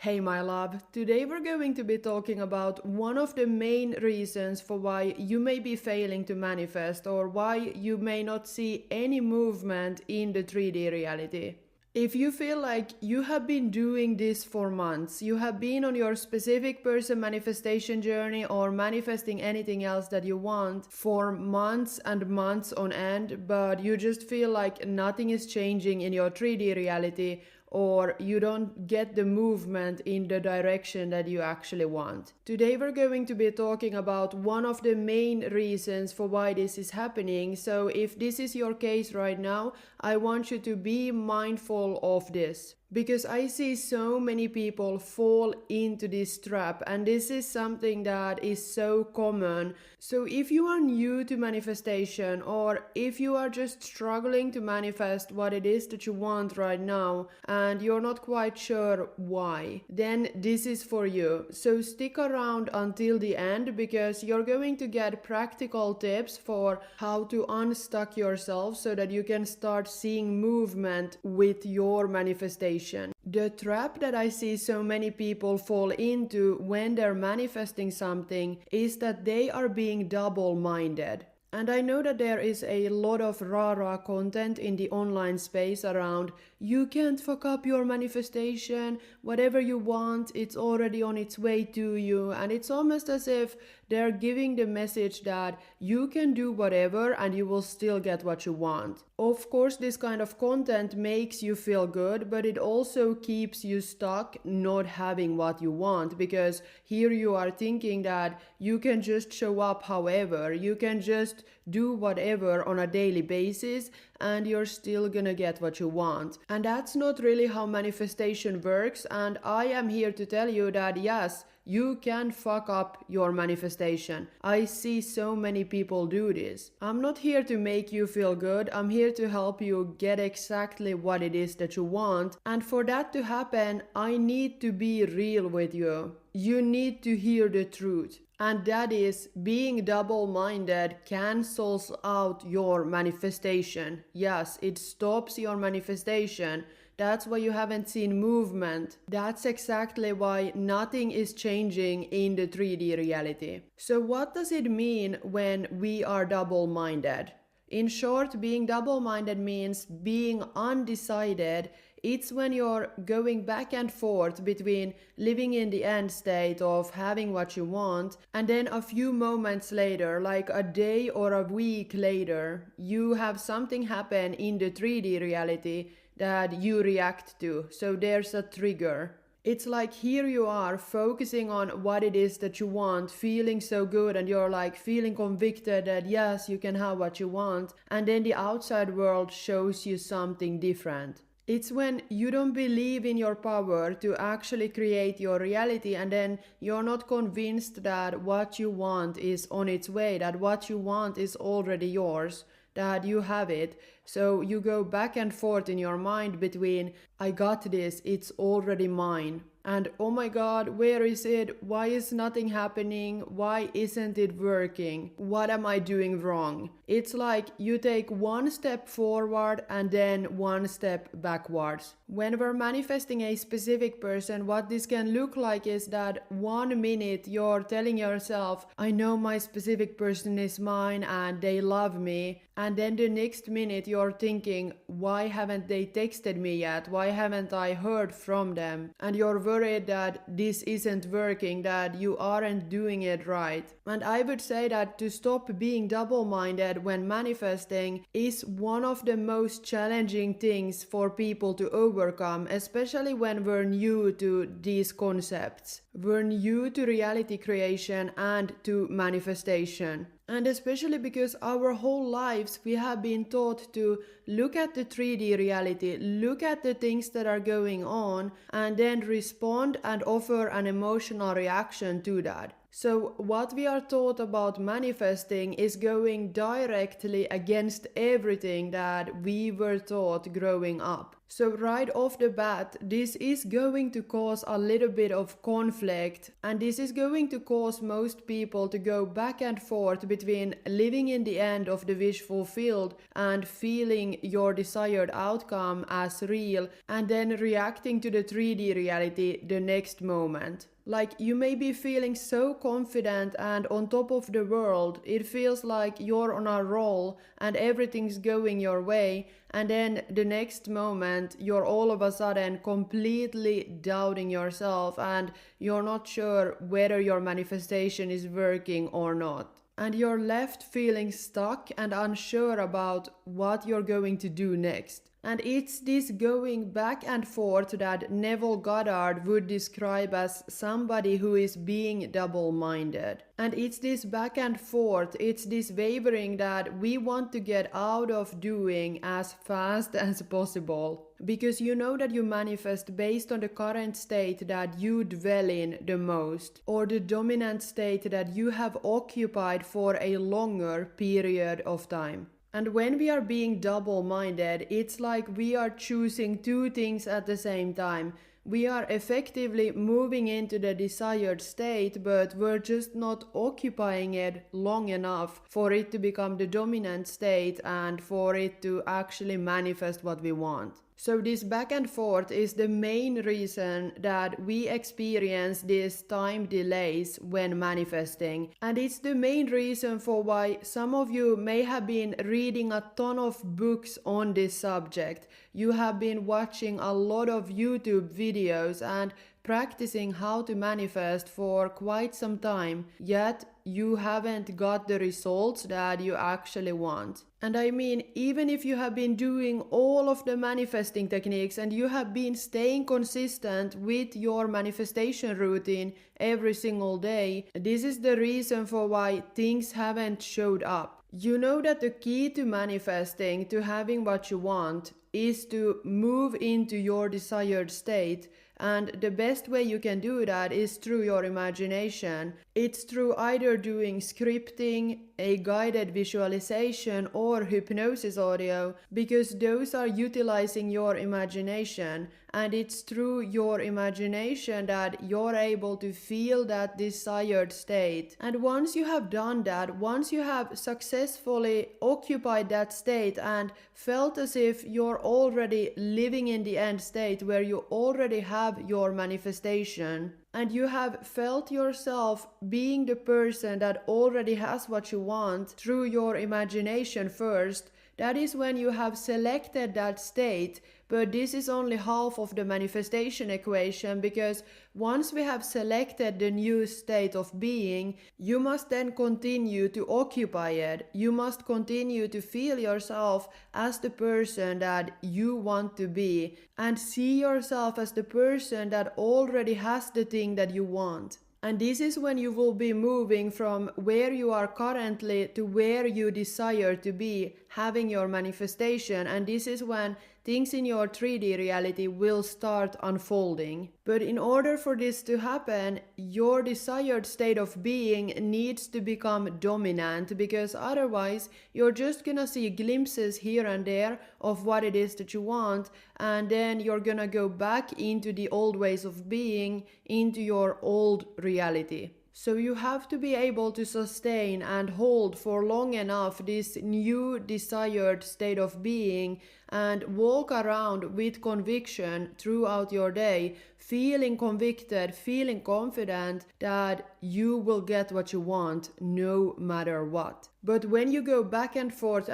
Hey my love, today we're going to be talking about one of the main reasons for why you may be failing to manifest or why you may not see any movement in the 3D reality. If you feel like you have been doing this for months, you have been on your specific person manifestation journey or manifesting anything else that you want for months and months on end, but you just feel like nothing is changing in your 3D reality, or you don't get the movement in the direction that you actually want. Today we're going to be talking about one of the main reasons for why this is happening. So if this is your case right now, I want you to be mindful of this. Because I see so many people fall into this trap, and this is something that is so common. So if you are new to manifestation, or if you are just struggling to manifest what it is that you want right now and you're not quite sure why, then this is for you. So stick around until the end, because you're going to get practical tips for how to unstuck yourself so that you can start seeing movement with your manifestation. The trap that I see so many people fall into when they're manifesting something is that they are being double-minded. And I know that there is a lot of rah-rah content in the online space around you can't fuck up your manifestation, whatever you want, it's already on its way to you. And it's almost as if they're giving the message that you can do whatever and you will still get what you want. Of course, this kind of content makes you feel good, but it also keeps you stuck not having what you want, because here you are thinking that you can just show up however, you can just do whatever on a daily basis and you're still gonna get what you want. And that's not really how manifestation works, and I am here to tell you that yes, you can fuck up your manifestation. I see so many people do this. I'm not here to make you feel good, I'm here to help you get exactly what it is that you want, and for that to happen, I need to be real with you. You need to hear the truth. And that is, being double-minded cancels out your manifestation. Yes, it stops your manifestation. That's why you haven't seen movement. That's exactly why nothing is changing in the 3D reality. So what does it mean when we are double-minded? In short, being double-minded means being undecided. It's when you're going back and forth between living in the end state of having what you want, and then a few moments later, like a day or a week later, you have something happen in the 3D reality that you react to. So there's a trigger. It's like here you are focusing on what it is that you want, feeling so good, and you're like feeling convicted that yes, you can have what you want, and then the outside world shows you something different. It's when you don't believe in your power to actually create your reality, and then you're not convinced that what you want is on its way, that what you want is already yours, that you have it. So you go back and forth in your mind between I got this, it's already mine, and oh my god, where is it? Why is nothing happening? Why isn't it working? What am I doing wrong? It's like you take one step forward and then one step backwards. When we're manifesting a specific person, what this can look like is that 1 minute you're telling yourself, I know my specific person is mine and they love me, and then the next minute you're thinking, why haven't they texted me yet? Why haven't I heard from them? And you're worried that this isn't working, that you aren't doing it right. And I would say that to stop being double-minded when manifesting is one of the most challenging things for people to overcome, especially when we're new to these concepts. We're new to reality creation and to manifestation. And especially because our whole lives we have been taught to look at the 3D reality, look at the things that are going on, and then respond and offer an emotional reaction to that. So what we are taught about manifesting is going directly against everything that we were taught growing up. So right off the bat, this is going to cause a little bit of conflict, and this is going to cause most people to go back and forth between living in the end of the wish fulfilled and feeling your desired outcome as real, and then reacting to the 3D reality the next moment. Like, you may be feeling so confident and on top of the world, it feels like you're on a roll and everything's going your way, and then the next moment you're all of a sudden completely doubting yourself and you're not sure whether your manifestation is working or not. And you're left feeling stuck and unsure about what you're going to do next. And it's this going back and forth that Neville Goddard would describe as somebody who is being double-minded. And it's this back and forth, it's this wavering that we want to get out of doing as fast as possible. Because you know that you manifest based on the current state that you dwell in the most, or the dominant state that you have occupied for a longer period of time. And when we are being double-minded, it's like we are choosing two things at the same time. We are effectively moving into the desired state, but we're just not occupying it long enough for it to become the dominant state and for it to actually manifest what we want. So this back and forth is the main reason that we experience these time delays when manifesting. And it's the main reason for why some of you may have been reading a ton of books on this subject. You have been watching a lot of YouTube videos and practicing how to manifest for quite some time, yet you haven't got the results that you actually want. And I mean, even if you have been doing all of the manifesting techniques and you have been staying consistent with your manifestation routine every single day, this is the reason for why things haven't showed up. You know that the key to manifesting, to having what you want, is to move into your desired state. And the best way you can do that is through your imagination. It's through either doing scripting, a guided visualization, or hypnosis audio, because those are utilizing your imagination. And it's through your imagination that you're able to feel that desired state. And once you have done that, once you have successfully occupied that state and felt as if you're already living in the end state where you already have your manifestation, and you have felt yourself being the person that already has what you want through your imagination first, that is when you have selected that state. But this is only half of the manifestation equation, because once we have selected the new state of being, you must then continue to occupy it. You must continue to feel yourself as the person that you want to be and see yourself as the person that already has the thing that you want. And this is when you will be moving from where you are currently to where you desire to be, having your manifestation. And this is when things in your 3D reality will start unfolding. But in order for this to happen, your desired state of being needs to become dominant, because otherwise you're just gonna see glimpses here and there of what it is that you want, and then you're gonna go back into the old ways of being, into your old reality. So you have to be able to sustain and hold for long enough this new desired state of being and walk around with conviction throughout your day, feeling convicted, feeling confident that you will get what you want no matter what. But when you go back and forth,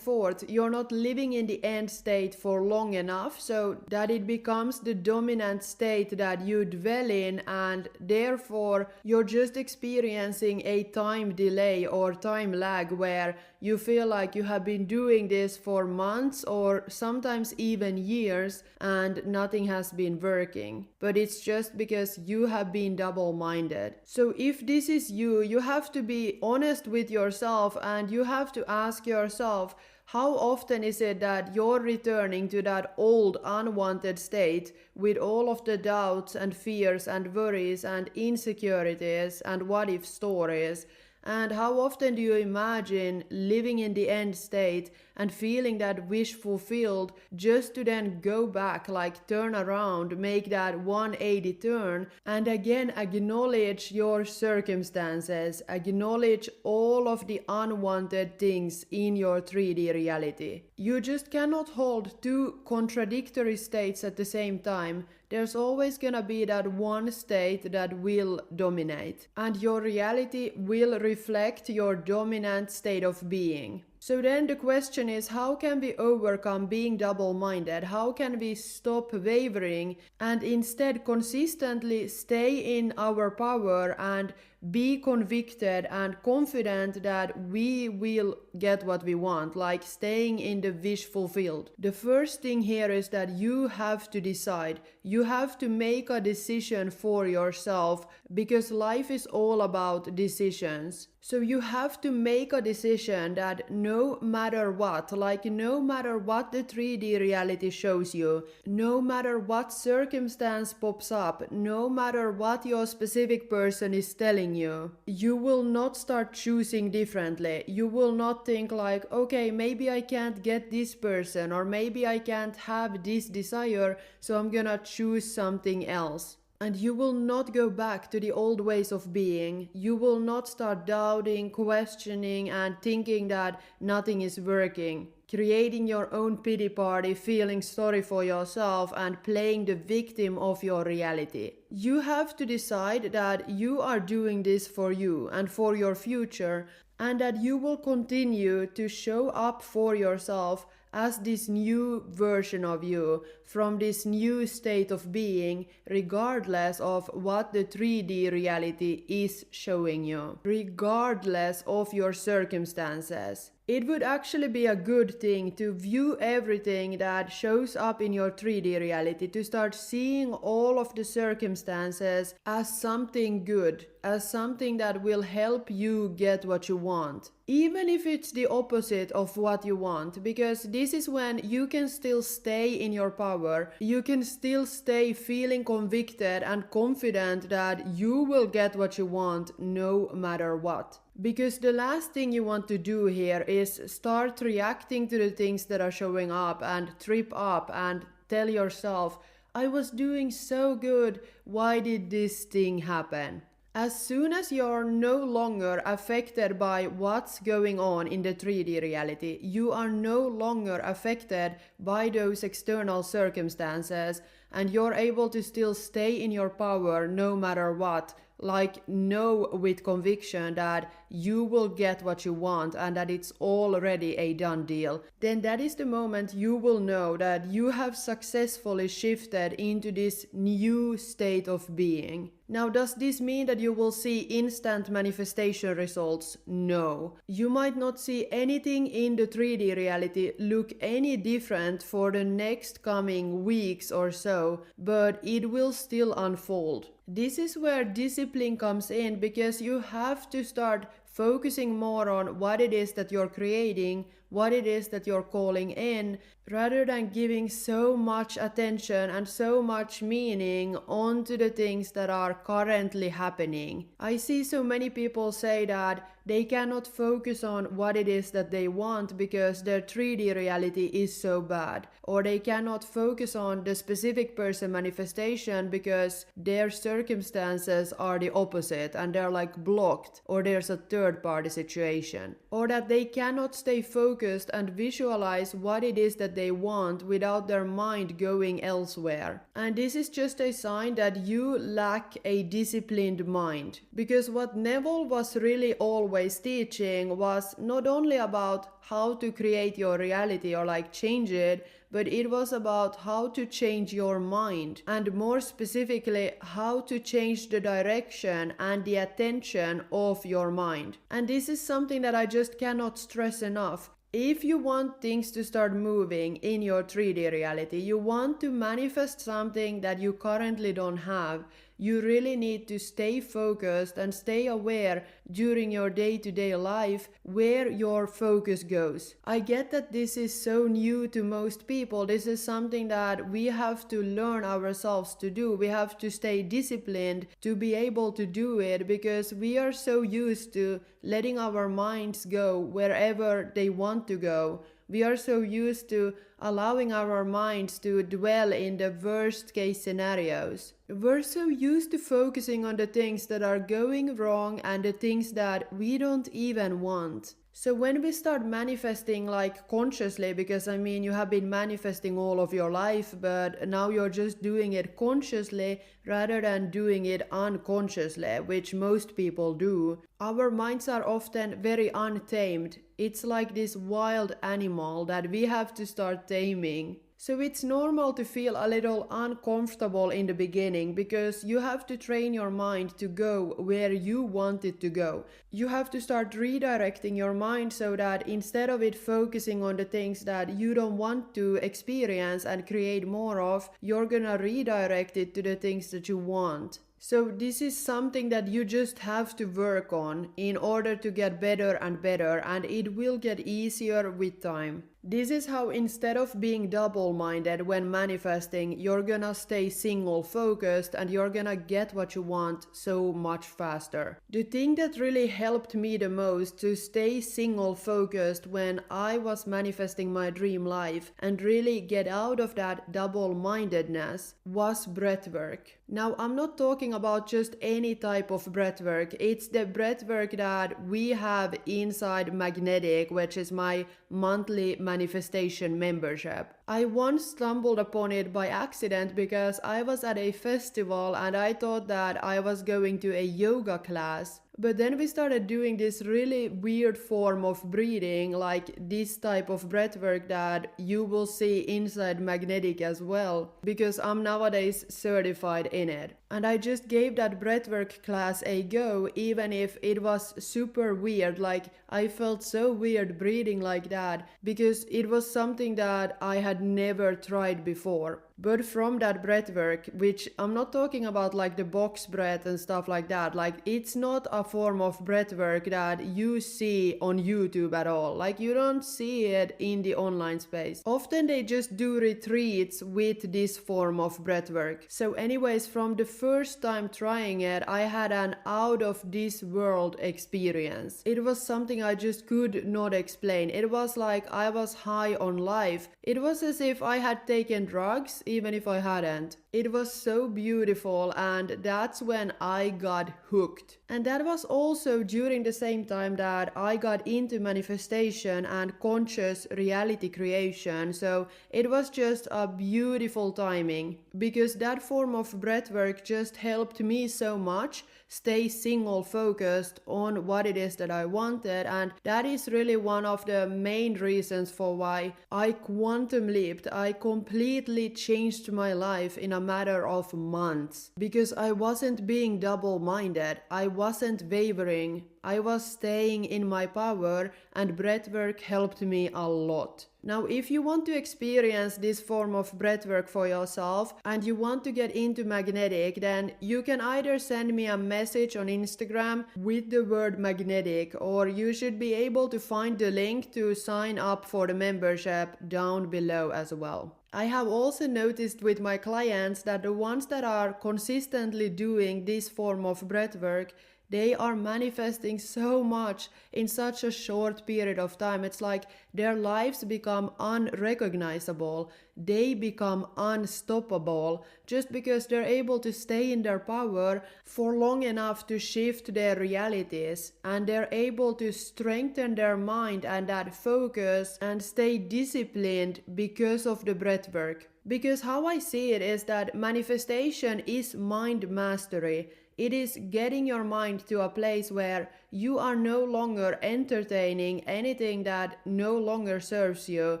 you're not living in the end state for long enough so that it becomes the dominant state that you dwell in, and therefore you're just experiencing a time delay or time lag where you feel like you have been doing this for months or sometimes even years and nothing has been working. But it's just because you have been double-minded. So if this is you, you have to be honest with yourself and you have to ask yourself, how often is it that you're returning to that old unwanted state with all of the doubts and fears and worries and insecurities and what if stories? And how often do you imagine living in the end state and feeling that wish fulfilled just to then go back, like turn around, make that 180 turn, and again acknowledge your circumstances, acknowledge all of the unwanted things in your 3D reality. You just cannot hold two contradictory states at the same time. There's always gonna be that one state that will dominate, and your reality will reflect your dominant state of being. So then the question is, how can we overcome being double-minded? How can we stop wavering and instead consistently stay in our power and be convicted and confident that we will get what we want, like staying in the wish fulfilled? The first thing here is that you have to decide. You have to make a decision for yourself, because life is all about decisions. So you have to make a decision that no matter what, like no matter what the 3D reality shows you, no matter what circumstance pops up, no matter what your specific person is telling you, you will not start choosing differently. You will not think like, okay, maybe I can't get this person, or maybe I can't have this desire, so I'm gonna choose something else. And you will not go back to the old ways of being. You will not start doubting, questioning, and thinking that nothing is working, creating your own pity party, feeling sorry for yourself, and playing the victim of your reality. You have to decide that you are doing this for you and for your future, and that you will continue to show up for yourself as this new version of you, from this new state of being, regardless of what the 3D reality is showing you, regardless of your circumstances. It would actually be a good thing to view everything that shows up in your 3D reality, to start seeing all of the circumstances as something good, as something that will help you get what you want. Even if it's the opposite of what you want, because this is when you can still stay in your power, you can still stay feeling convicted and confident that you will get what you want no matter what. Because the last thing you want to do here is start reacting to the things that are showing up and trip up and tell yourself, I was doing so good, why did this thing happen? As soon as you're no longer affected by what's going on in the 3D reality, you are no longer affected by those external circumstances, and you're able to still stay in your power no matter what, like know with conviction that you will get what you want and that it's already a done deal, then that is the moment you will know that you have successfully shifted into this new state of being. Now, does this mean that you will see instant manifestation results? No. You might not see anything in the 3D reality look any different for the next coming weeks or so, but it will still unfold. This is where discipline comes in, because you have to start focusing more on what it is that you're creating, what it is that you're calling in, rather than giving so much attention and so much meaning onto the things that are currently happening. I see so many people say that they cannot focus on what it is that they want because their 3D reality is so bad, or they cannot focus on the specific person manifestation because their circumstances are the opposite and they're like blocked, or there's a third party situation, or that they cannot stay focused and visualize what it is that they want without their mind going elsewhere. And this is just a sign that you lack a disciplined mind, because what Neville was really always teaching was not only about how to create your reality or like change it, but it was about how to change your mind, and more specifically how to change the direction and the attention of your mind. And this is something that I just cannot stress enough. If you want things to start moving in your 3D reality, you want to manifest something that you currently don't have, you really need to stay focused and stay aware during your day-to-day life where your focus goes. I get that this is so new to most people. This is something that we have to learn ourselves to do. We have to stay disciplined to be able to do it because we are so used to letting our minds go wherever they want to go. We are so used to allowing our minds to dwell in the worst case scenarios. We're so used to focusing on the things that are going wrong and the things that we don't even want. So when we start manifesting like consciously, because you have been manifesting all of your life, but now you're just doing it consciously rather than doing it unconsciously, which most people do, our minds are often very untamed. It's like this wild animal that we have to start taming. So it's normal to feel a little uncomfortable in the beginning because you have to train your mind to go where you want it to go. You have to start redirecting your mind so that instead of it focusing on the things that you don't want to experience and create more of, you're gonna redirect it to the things that you want. So this is something that you just have to work on in order to get better and better, and it will get easier with time. This is how instead of being double-minded when manifesting, you're gonna stay single-focused and you're gonna get what you want so much faster. The thing that really helped me the most to stay single-focused when I was manifesting my dream life and really get out of that double-mindedness was breathwork. Now, I'm not talking about just any type of breathwork. It's the breathwork that we have inside Magnetic, which is my monthly manifestation membership. I once stumbled upon it by accident because I was at a festival and I thought that I was going to a yoga class. But then we started doing this really weird form of breathing, like this type of breathwork that you will see inside Magnetic as well, because I'm nowadays certified in it. And I just gave that breathwork class a go, even if it was super weird. Like, I felt so weird breathing like that, because it was something that I had never tried before. But from that breathwork, which I'm not talking about like the box breath and stuff like that, like it's not a form of breathwork that you see on YouTube at all. Like you don't see it in the online space. Often they just do retreats with this form of breathwork. So anyways, from the first time trying it, I had an out of this world experience. It was something I just could not explain. It was like I was high on life. It was as if I had taken drugs, even if I hadn't. It was so beautiful, and that's when I got hooked. And that was also during the same time that I got into manifestation and conscious reality creation. So it was just a beautiful timing, because that form of breathwork just helped me so much stay single focused on what it is that I wanted. And that is really one of the main reasons for why I quantum leaped. I completely changed my life in a matter of months, because I wasn't being double-minded. I wasn't wavering. I was staying in my power, and breathwork helped me a lot. Now, if you want to experience this form of breathwork for yourself and you want to get into Magnetic, then you can either send me a message on Instagram with the word Magnetic, or you should be able to find the link to sign up for the membership down below as well. I have also noticed with my clients that the ones that are consistently doing this form of breathwork, they are manifesting so much in such a short period of time. It's like their lives become unrecognizable. They become unstoppable just because they're able to stay in their power for long enough to shift their realities, and they're able to strengthen their mind and that focus and stay disciplined because of the breathwork. Because how I see it is that manifestation is mind mastery. It is getting your mind to a place where you are no longer entertaining anything that no longer serves you,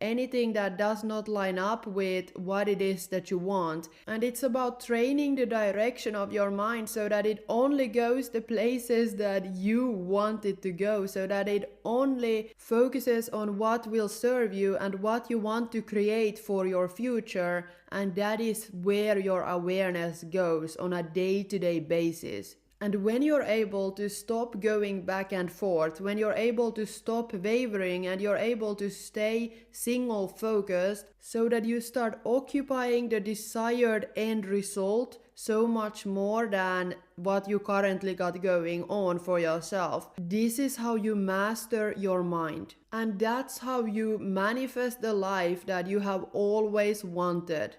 anything that does not line up with what it is that you want. And it's about training the direction of your mind so that it only goes the places that you want it to go, so that it only focuses on what will serve you and what you want to create for your future. And that is where your awareness goes on a day-to-day basis. And when you're able to stop going back and forth, when you're able to stop wavering and you're able to stay single focused so that you start occupying the desired end result so much more than what you currently got going on for yourself. This is how you master your mind. And that's how you manifest the life that you have always wanted.